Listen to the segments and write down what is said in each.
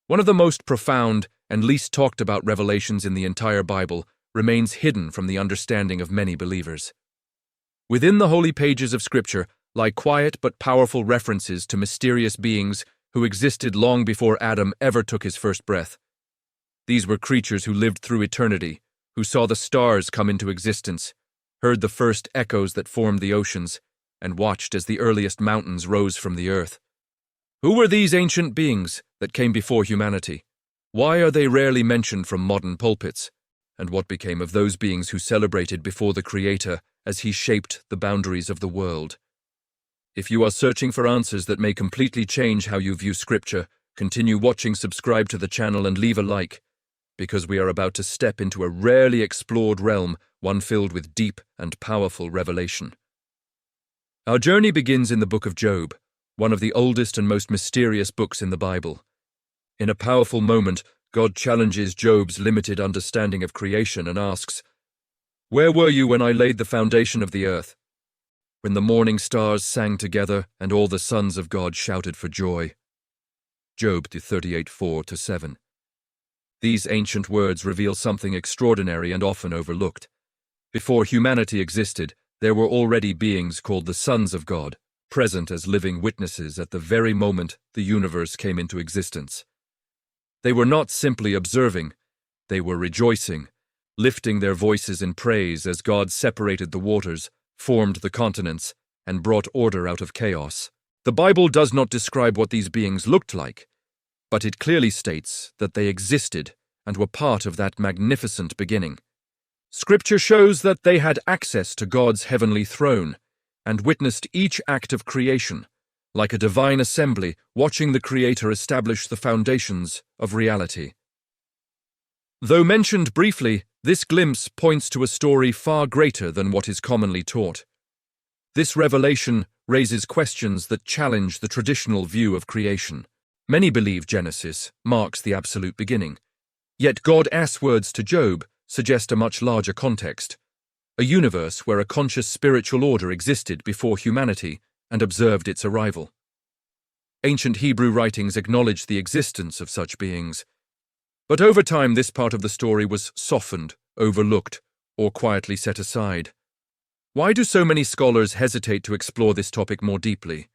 One of the most profound and least talked about revelations in the entire Bible remains hidden from the understanding of many believers. Within the holy pages of Scripture lie quiet but powerful references to mysterious beings who existed long before Adam ever took his first breath. These were creatures who lived through eternity, who saw the stars come into existence, heard the first echoes that formed the oceans, and watched as the earliest mountains rose from the earth. Who were these ancient beings that came before humanity? Why are they rarely mentioned from modern pulpits? And what became of those beings who celebrated before the Creator as He shaped the boundaries of the world? If you are searching for answers that may completely change how you view Scripture, continue watching, subscribe to the channel, and leave a like, because we are about to step into a rarely explored realm, one filled with deep and powerful revelation. Our journey begins in the book of Job, one of the oldest and most mysterious books in the Bible. In a powerful moment, God challenges Job's limited understanding of creation and asks, "Where were you when I laid the foundation of the earth? When the morning stars sang together and all the sons of God shouted for joy?" Job 38:4-7. These ancient words reveal something extraordinary and often overlooked. Before humanity existed, there were already beings called the sons of God, present as living witnesses at the very moment the universe came into existence. They were not simply observing, they were rejoicing, lifting their voices in praise as God separated the waters, formed the continents, and brought order out of chaos. The Bible does not describe what these beings looked like, but it clearly states that they existed and were part of that magnificent beginning. Scripture shows that they had access to God's heavenly throne and witnessed each act of creation, like a divine assembly watching the Creator establish the foundations of reality. Though mentioned briefly, this glimpse points to a story far greater than what is commonly taught. This revelation raises questions that challenge the traditional view of creation. Many believe Genesis marks the absolute beginning, yet God's words to Job suggest a much larger context, a universe where a conscious spiritual order existed before humanity and observed its arrival. Ancient Hebrew writings acknowledge the existence of such beings, but over time this part of the story was softened, overlooked, or quietly set aside. Why do so many scholars hesitate to explore this topic more deeply?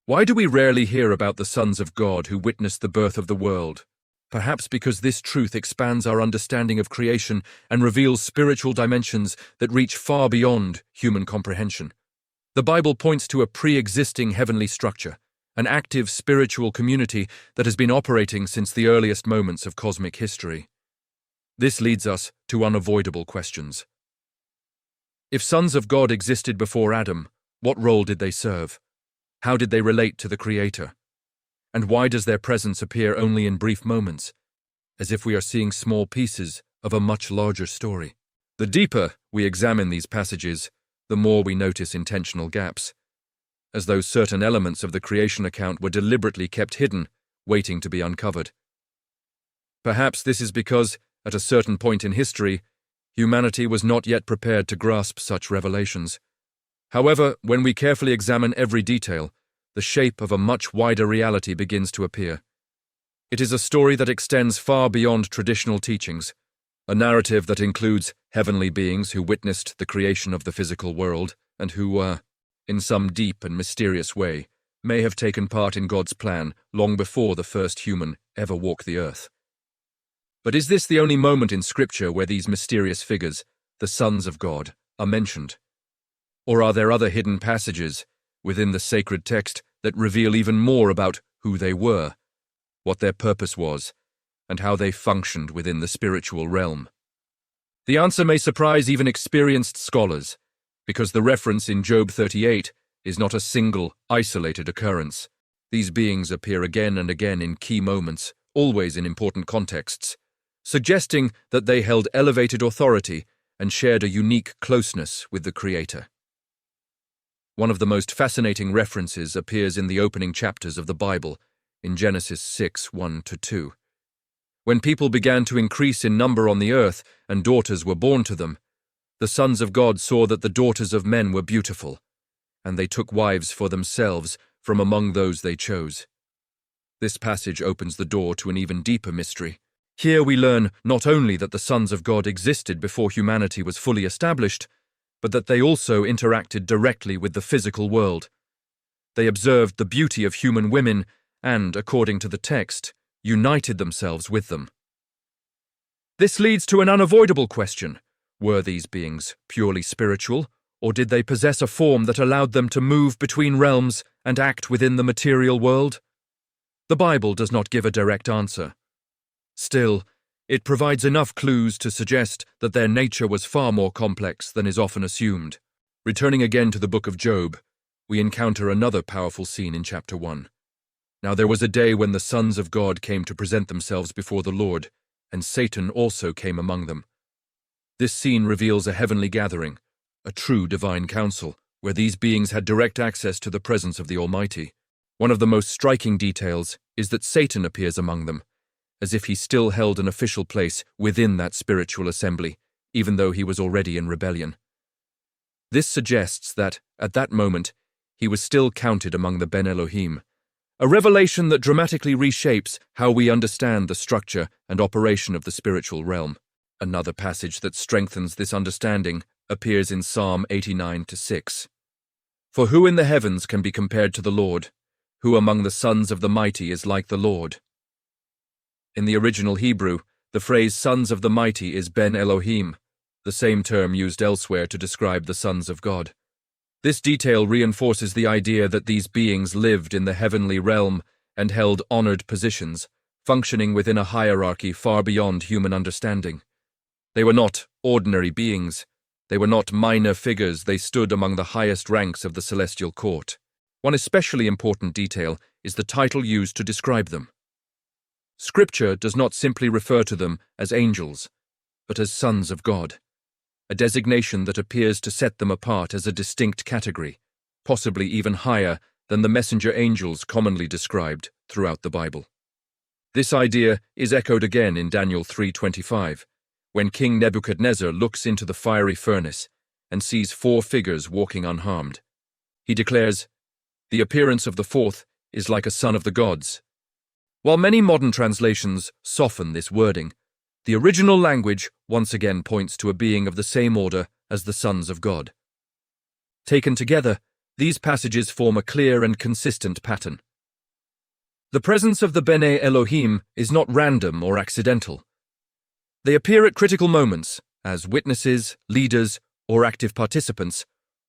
Why do we rarely hear about the sons of God who witnessed the birth of the world? Perhaps because this truth expands our understanding of creation and reveals spiritual dimensions that reach far beyond human comprehension. The Bible points to a pre-existing heavenly structure, an active spiritual community that has been operating since the earliest moments of cosmic history. This leads us to unavoidable questions. If sons of God existed before Adam, what role did they serve? How did they relate to the Creator? And why does their presence appear only in brief moments, as if we are seeing small pieces of a much larger story? The deeper we examine these passages, the more we notice intentional gaps, as though certain elements of the creation account were deliberately kept hidden, waiting to be uncovered. Perhaps this is because, at a certain point in history, humanity was not yet prepared to grasp such revelations. However, when we carefully examine every detail, the shape of a much wider reality begins to appear. It is a story that extends far beyond traditional teachings, a narrative that includes heavenly beings who witnessed the creation of the physical world and who, in some deep and mysterious way, may have taken part in God's plan long before the first human ever walked the earth. But is this the only moment in Scripture where these mysterious figures, the sons of God, are mentioned? Or are there other hidden passages within the sacred text that reveal even more about who they were, what their purpose was, and how they functioned within the spiritual realm? The answer may surprise even experienced scholars, because the reference in Job 38 is not a single, isolated occurrence. These beings appear again and again in key moments, always in important contexts, suggesting that they held elevated authority and shared a unique closeness with the Creator. One of the most fascinating references appears in the opening chapters of the Bible, in Genesis 6:1-2. When people began to increase in number on the earth and daughters were born to them, the sons of God saw that the daughters of men were beautiful, and they took wives for themselves from among those they chose. This passage opens the door to an even deeper mystery. Here we learn not only that the sons of God existed before humanity was fully established, but that they also interacted directly with the physical world. They observed the beauty of human women and, according to the text, united themselves with them. This leads to an unavoidable question. Were these beings purely spiritual, or did they possess a form that allowed them to move between realms and act within the material world? The Bible does not give a direct answer. Still, it provides enough clues to suggest that their nature was far more complex than is often assumed. Returning again to the book of Job, we encounter another powerful scene in chapter 1. Now there was a day when the sons of God came to present themselves before the Lord, and Satan also came among them. This scene reveals a heavenly gathering, a true divine council, where these beings had direct access to the presence of the Almighty. One of the most striking details is that Satan appears among them, as if he still held an official place within that spiritual assembly, even though he was already in rebellion. This suggests that, at that moment, he was still counted among the Ben Elohim, a revelation that dramatically reshapes how we understand the structure and operation of the spiritual realm. Another passage that strengthens this understanding appears in Psalm 89-6. For who in the heavens can be compared to the Lord? Who among the sons of the mighty is like the Lord? In the original Hebrew, the phrase sons of the mighty is Ben Elohim, the same term used elsewhere to describe the sons of God. This detail reinforces the idea that these beings lived in the heavenly realm and held honored positions, functioning within a hierarchy far beyond human understanding. They were not ordinary beings. They were not minor figures. They stood among the highest ranks of the celestial court. One especially important detail is the title used to describe them. Scripture does not simply refer to them as angels, but as sons of God, a designation that appears to set them apart as a distinct category, possibly even higher than the messenger angels commonly described throughout the Bible. This idea is echoed again in Daniel 3:25, when King Nebuchadnezzar looks into the fiery furnace and sees 4 figures walking unharmed. He declares, "The appearance of the fourth is like a son of the gods." While many modern translations soften this wording, the original language once again points to a being of the same order as the sons of God. Taken together, these passages form a clear and consistent pattern. The presence of the Bene Elohim is not random or accidental. They appear at critical moments, as witnesses, leaders, or active participants,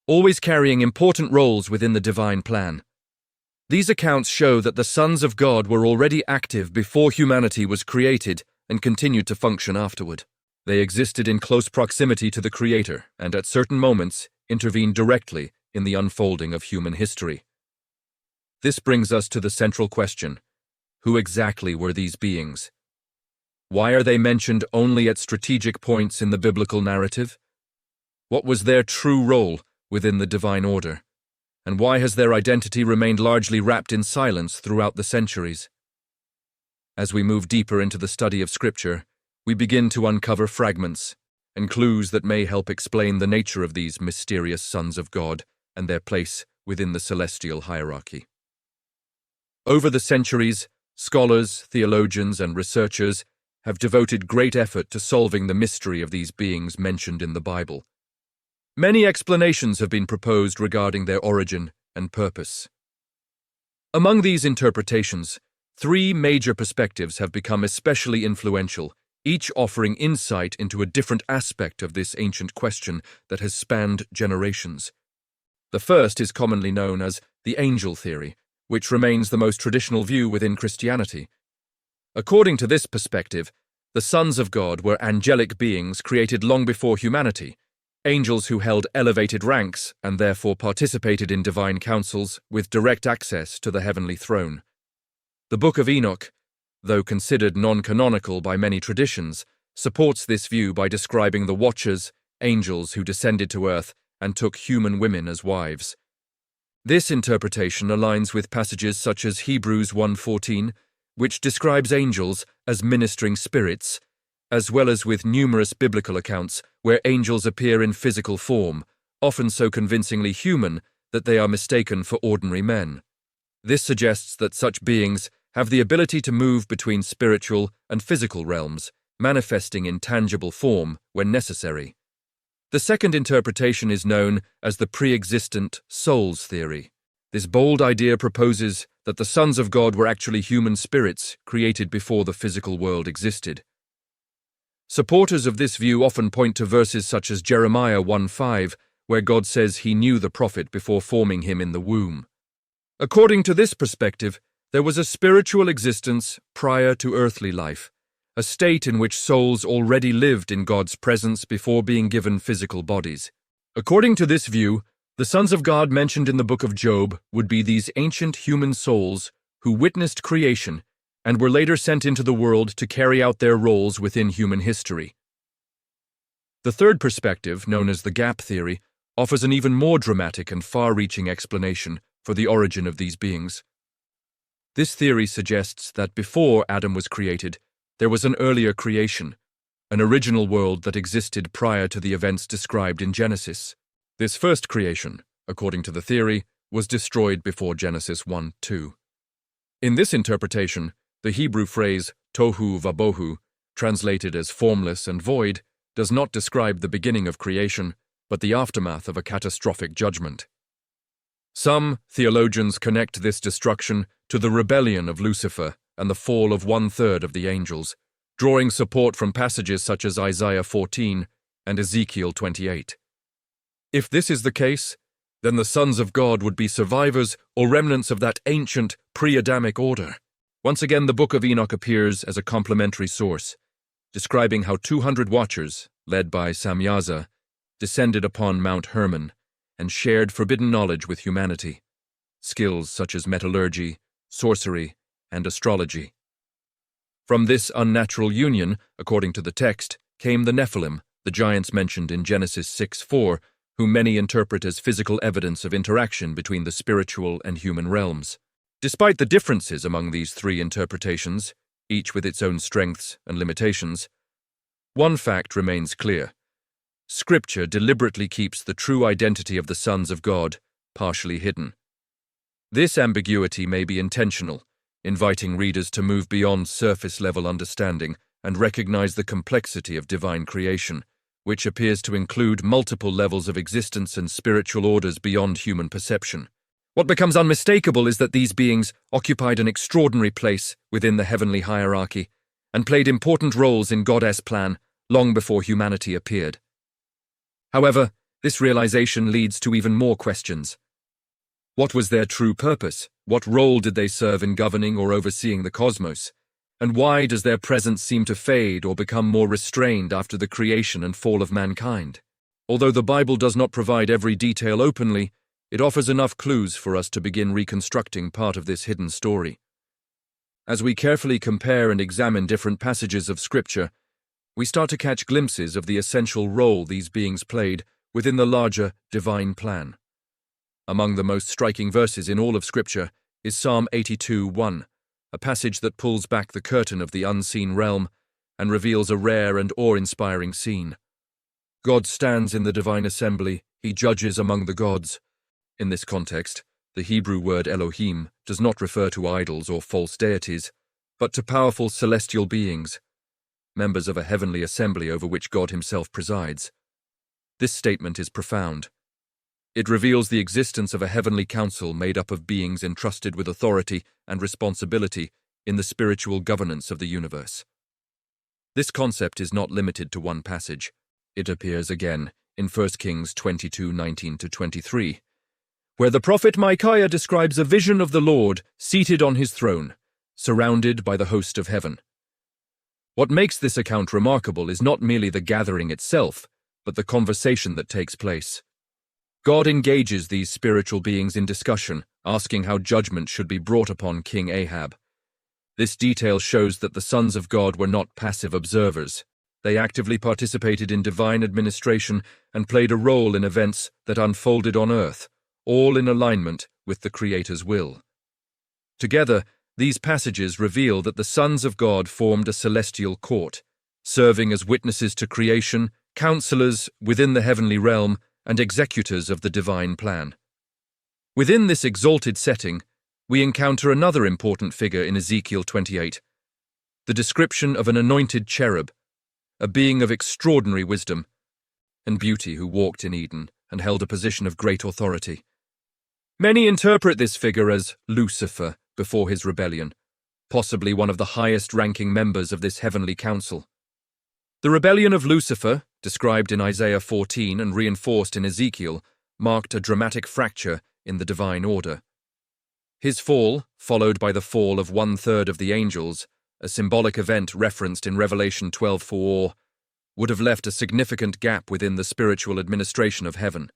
always carrying important roles within the divine plan. These accounts show that the sons of God were already active before humanity was created and continued to function afterward. They existed in close proximity to the Creator and at certain moments intervened directly in the unfolding of human history. This brings us to the central question: who exactly were these beings? Why are they mentioned only at strategic points in the biblical narrative? What was their true role within the divine order? And why has their identity remained largely wrapped in silence throughout the centuries? As we move deeper into the study of Scripture, we begin to uncover fragments and clues that may help explain the nature of these mysterious sons of God and their place within the celestial hierarchy. Over the centuries, scholars, theologians, and researchers have devoted great effort to solving the mystery of these beings mentioned in the Bible. Many explanations have been proposed regarding their origin and purpose. Among these interpretations, 3 major perspectives have become especially influential, each offering insight into a different aspect of this ancient question that has spanned generations. The first is commonly known as the angel theory, which remains the most traditional view within Christianity. According to this perspective, the sons of God were angelic beings created long before humanity, angels who held elevated ranks and therefore participated in divine councils with direct access to the heavenly throne. The Book of Enoch, though considered non-canonical by many traditions, supports this view by describing the Watchers, angels who descended to earth and took human women as wives. This interpretation aligns with passages such as Hebrews 1:14, which describes angels as ministering spirits, as well as with numerous biblical accounts where angels appear in physical form, often so convincingly human that they are mistaken for ordinary men. This suggests that such beings have the ability to move between spiritual and physical realms, manifesting in tangible form when necessary. The second interpretation is known as the pre-existent souls theory. This bold idea proposes that the sons of God were actually human spirits created before the physical world existed. Supporters of this view often point to verses such as Jeremiah 1:5, where God says he knew the prophet before forming him in the womb. According to this perspective, there was a spiritual existence prior to earthly life, a state in which souls already lived in God's presence before being given physical bodies. According to this view, the sons of God mentioned in the book of Job would be these ancient human souls who witnessed creation and were later sent into the world to carry out their roles within human history. The third perspective, known as the gap theory, offers an even more dramatic and far-reaching explanation for the origin of these beings. This theory suggests that before Adam was created, there was an earlier creation, an original world that existed prior to the events described in Genesis. This first creation, according to the theory, was destroyed before Genesis 1:2. In this interpretation, the Hebrew phrase tohu vabohu, translated as formless and void, does not describe the beginning of creation, but the aftermath of a catastrophic judgment. Some theologians connect this destruction to the rebellion of Lucifer and the fall of 1/3 of the angels, drawing support from passages such as Isaiah 14 and Ezekiel 28. If this is the case, then the sons of God would be survivors or remnants of that ancient pre-Adamic order. Once again, the Book of Enoch appears as a complementary source, describing how 200 watchers, led by Samyaza, descended upon Mount Hermon and shared forbidden knowledge with humanity, skills such as metallurgy, sorcery, and astrology. From this unnatural union, according to the text, came the Nephilim, the giants mentioned in Genesis 6:4, whom many interpret as physical evidence of interaction between the spiritual and human realms. Despite the differences among these three interpretations, each with its own strengths and limitations, one fact remains clear. Scripture deliberately keeps the true identity of the sons of God partially hidden. This ambiguity may be intentional, inviting readers to move beyond surface-level understanding and recognize the complexity of divine creation, which appears to include multiple levels of existence and spiritual orders beyond human perception. What becomes unmistakable is that these beings occupied an extraordinary place within the heavenly hierarchy and played important roles in God's plan long before humanity appeared. However, this realization leads to even more questions. What was their true purpose? What role did they serve in governing or overseeing the cosmos? And why does their presence seem to fade or become more restrained after the creation and fall of mankind? Although the Bible does not provide every detail openly, it offers enough clues for us to begin reconstructing part of this hidden story. As we carefully compare and examine different passages of Scripture, we start to catch glimpses of the essential role these beings played within the larger divine plan. Among the most striking verses in all of Scripture is Psalm 82:1, a passage that pulls back the curtain of the unseen realm and reveals a rare and awe-inspiring scene. God stands in the divine assembly, he judges among the gods. In this context, the Hebrew word Elohim does not refer to idols or false deities, but to powerful celestial beings, members of a heavenly assembly over which God himself presides. This statement is profound. It reveals the existence of a heavenly council made up of beings entrusted with authority and responsibility in the spiritual governance of the universe. This concept is not limited to one passage. It appears again in 1 Kings 22:19-23, where the prophet Micaiah describes a vision of the Lord seated on his throne, surrounded by the host of heaven. What makes this account remarkable is not merely the gathering itself, but the conversation that takes place. God engages these spiritual beings in discussion, asking how judgment should be brought upon King Ahab. This detail shows that the sons of God were not passive observers. They actively participated in divine administration and played a role in events that unfolded on earth, all in alignment with the Creator's will. Together, these passages reveal that the sons of God formed a celestial court, serving as witnesses to creation, counselors within the heavenly realm, and executors of the divine plan. Within this exalted setting, we encounter another important figure in Ezekiel 28, the description of an anointed cherub, a being of extraordinary wisdom and beauty who walked in Eden and held a position of great authority. Many interpret this figure as Lucifer before his rebellion, possibly one of the highest-ranking members of this heavenly council. The rebellion of Lucifer, described in Isaiah 14 and reinforced in Ezekiel, marked a dramatic fracture in the divine order. His fall, followed by the fall of one-third of the angels, a symbolic event referenced in Revelation 12:4, would have left a significant gap within the spiritual administration of heaven.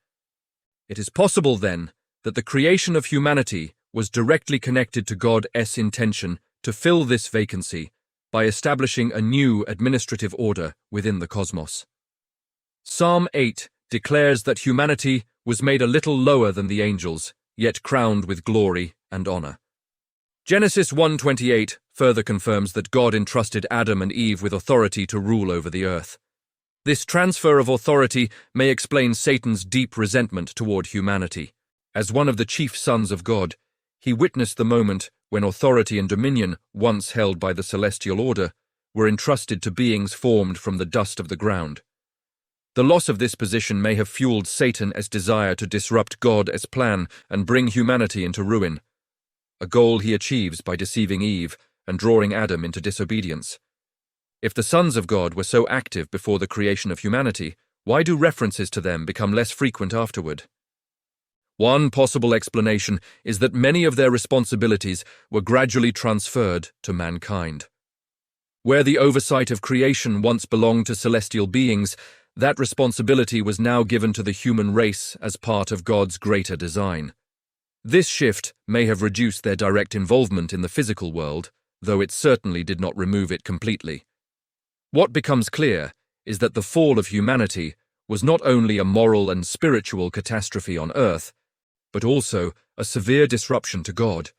It is possible, then, that the creation of humanity was directly connected to God's intention to fill this vacancy by establishing a new administrative order within the cosmos. Psalm 8 declares that humanity was made a little lower than the angels, yet crowned with glory and honor. Genesis 1:28 further confirms that God entrusted Adam and Eve with authority to rule over the earth. This transfer of authority may explain Satan's deep resentment toward humanity. As one of the chief sons of God, he witnessed the moment when authority and dominion, once held by the celestial order, were entrusted to beings formed from the dust of the ground. The loss of this position may have fueled Satan's desire to disrupt God's plan and bring humanity into ruin, a goal he achieves by deceiving Eve and drawing Adam into disobedience. If the sons of God were so active before the creation of humanity, why do references to them become less frequent afterward? One possible explanation is that many of their responsibilities were gradually transferred to mankind. Where the oversight of creation once belonged to celestial beings, that responsibility was now given to the human race as part of God's greater design. This shift may have reduced their direct involvement in the physical world, though it certainly did not remove it completely. What becomes clear is that the fall of humanity was not only a moral and spiritual catastrophe on earth, but also a severe disruption to God's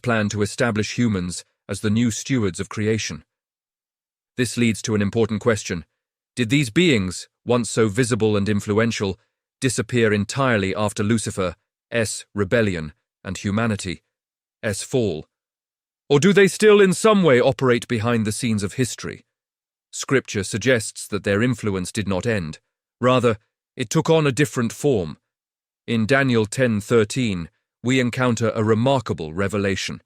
plan to establish humans as the new stewards of creation. This leads to an important question. Did these beings, once so visible and influential, disappear entirely after Lucifer's rebellion and humanity's fall? Or do they still in some way operate behind the scenes of history? Scripture suggests that their influence did not end. Rather, it took on a different form. In Daniel 10:13, we encounter a remarkable revelation.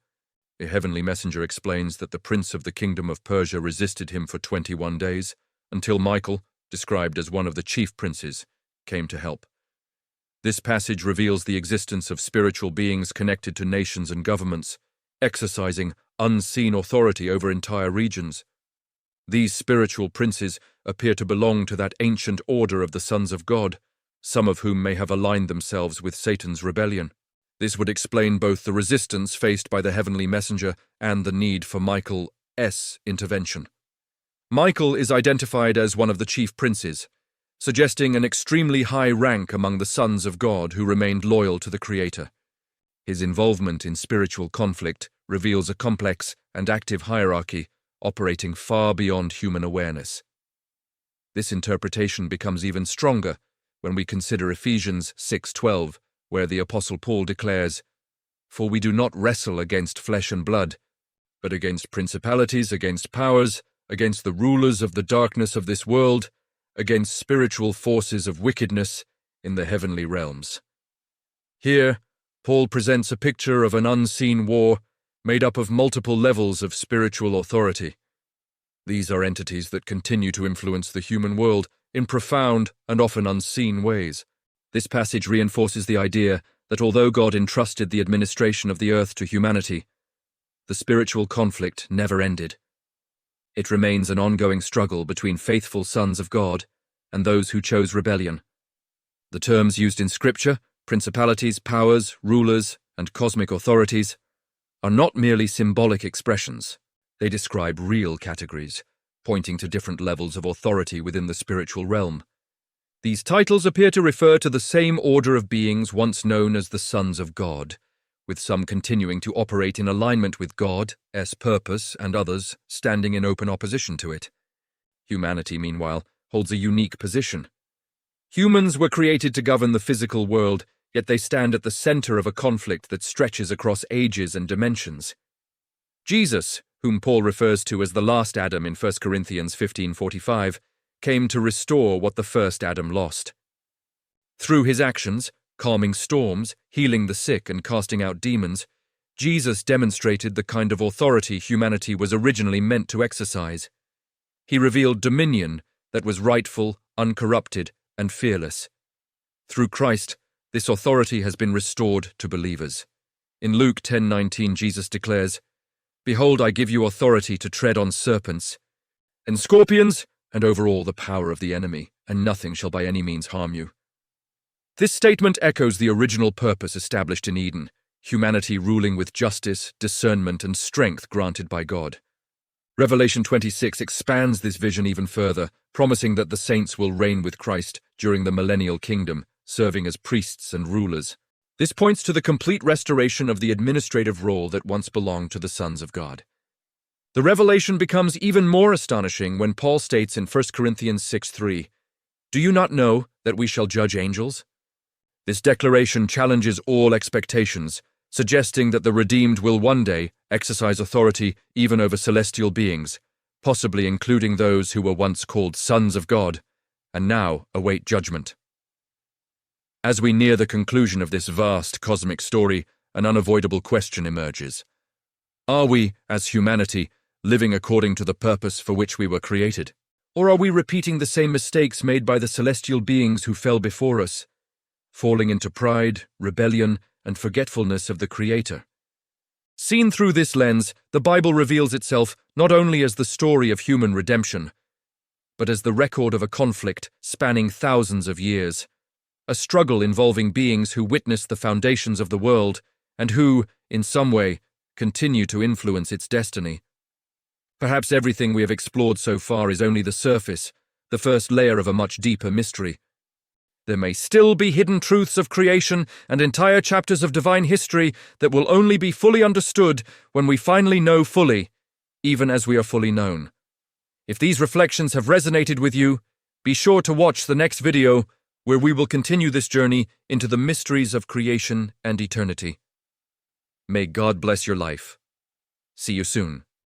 A heavenly messenger explains that the prince of the kingdom of Persia resisted him for 21 days, until Michael, described as one of the chief princes, came to help. This passage reveals the existence of spiritual beings connected to nations and governments, exercising unseen authority over entire regions. These spiritual princes appear to belong to that ancient order of the sons of God, some of whom may have aligned themselves with Satan's rebellion. This would explain both the resistance faced by the heavenly messenger and the need for Michael's intervention. Michael is identified as one of the chief princes, suggesting an extremely high rank among the sons of God who remained loyal to the Creator. His involvement in spiritual conflict reveals a complex and active hierarchy operating far beyond human awareness. This interpretation becomes even stronger when we consider Ephesians 6:12, where the Apostle Paul declares, "For we do not wrestle against flesh and blood, but against principalities, against powers, against the rulers of the darkness of this world, against spiritual forces of wickedness in the heavenly realms." Here, Paul presents a picture of an unseen war made up of multiple levels of spiritual authority. These are entities that continue to influence the human world in profound and often unseen ways. This passage reinforces the idea that although God entrusted the administration of the earth to humanity, the spiritual conflict never ended. It remains an ongoing struggle between faithful sons of God and those who chose rebellion. The terms used in Scripture, principalities, powers, rulers, and cosmic authorities, are not merely symbolic expressions. They describe real categories, pointing to different levels of authority within the spiritual realm. These titles appear to refer to the same order of beings once known as the sons of God, with some continuing to operate in alignment with God's purpose and others standing in open opposition to it. Humanity, meanwhile, holds a unique position. Humans were created to govern the physical world, yet they stand at the center of a conflict that stretches across ages and dimensions. Jesus, whom Paul refers to as the last Adam in 1 Corinthians 15:45, came to restore what the first Adam lost. Through his actions, calming storms, healing the sick, and casting out demons, Jesus demonstrated the kind of authority humanity was originally meant to exercise. He revealed dominion that was rightful, uncorrupted, and fearless. Through Christ, this authority has been restored to believers. In Luke 10:19, Jesus declares, "Behold, I give you authority to tread on serpents and scorpions, and over all the power of the enemy, and nothing shall by any means harm you." This statement echoes the original purpose established in Eden, humanity ruling with justice, discernment, and strength granted by God. Revelation 26 expands this vision even further, promising that the saints will reign with Christ during the millennial kingdom, serving as priests and rulers. This points to the complete restoration of the administrative role that once belonged to the sons of God. The revelation becomes even more astonishing when Paul states in 1 Corinthians 6:3, "Do you not know that we shall judge angels?" This declaration challenges all expectations, suggesting that the redeemed will one day exercise authority even over celestial beings, possibly including those who were once called sons of God, and now await judgment. As we near the conclusion of this vast cosmic story, an unavoidable question emerges. Are we, as humanity, living according to the purpose for which we were created? Or are we repeating the same mistakes made by the celestial beings who fell before us, falling into pride, rebellion, and forgetfulness of the Creator? Seen through this lens, the Bible reveals itself not only as the story of human redemption, but as the record of a conflict spanning thousands of years, a struggle involving beings who witnessed the foundations of the world and who, in some way, continue to influence its destiny. Perhaps everything we have explored so far is only the surface, the first layer of a much deeper mystery. There may still be hidden truths of creation and entire chapters of divine history that will only be fully understood when we finally know fully, even as we are fully known. If these reflections have resonated with you, be sure to watch the next video where we will continue this journey into the mysteries of creation and eternity. May God bless your life. See you soon.